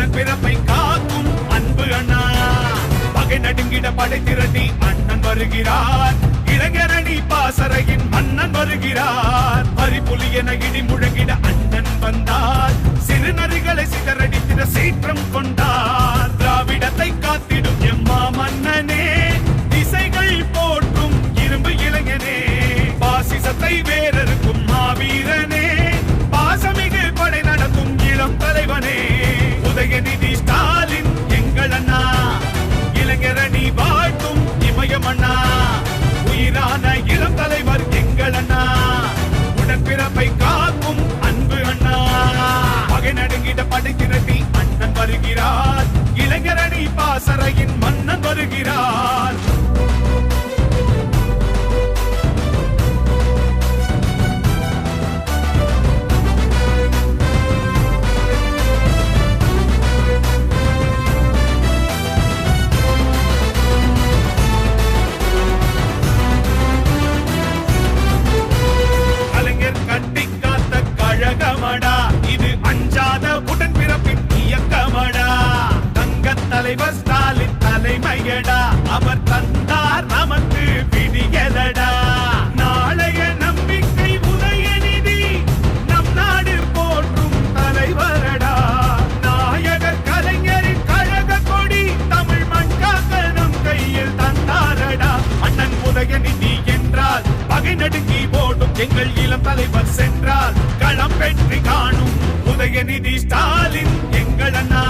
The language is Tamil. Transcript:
உடன் பிறப்பை காக்கும் அன்பு அண்ணா. பகை நடுங்கிட படை திரட்டி அண்ணன் வருகிறார். இளைஞரணி பாசறையின் மன்னன் வருகிறார். பரிபுலி என இடி முழங்கிட அண்ணன் வந்தார். சிறு நரிகளை சிதறடித்திட சீற்றம் கொண்டார். திராவிடத்தை காத்திடும் எம்மா மன்னனே, திசைகள் போற்றும் இரும்பு இளைஞனே, பாசிசத்தை வேறறுக்கும் மாவீரனே, பாசமிகு படை நடத்தும் இளம் தலைவனே, உதயநிதி ஸ்டாலின் எங்கள் அண்ணா, இளைஞரணி வாழ்த்தும் இமயம் அண்ணா, உயிரான இளம் தலைவர் எங்கள் அண்ணா, உடன்பிறப்பை காக்கும் அன்பு அண்ணா. பகை நடுங்கிட படை திரட்டி அண்ணன் வருகிறார். இளைஞரணி பாசறையின் மன்னன் வருகிறார். இது அஞ்சாத உடன்பிறப்பின் இயக்கமடா. தங்கத் தலைவர் ஸ்டாலின் தலைமையடா, அவர் தந்தார் நமக்கு விடியலடா. நாளைய நம்பிக்கை உதயநிதி, நம் நாடு போற்றும் தலைவரடா. நாயகர் கலைஞரின் கழக கொடி, தமிழ் மண் காக்க நம் கையில் தந்தாரடா. அண்ணன் உதயநிதி என்றால் பகை நடுங்கி ஓடும் எங்கள் இளம் தலைவர் சென்றால் களம் வெற்றி காணும் உதயநிதி ஸ்டாலின் எங்கள் அண்ணா.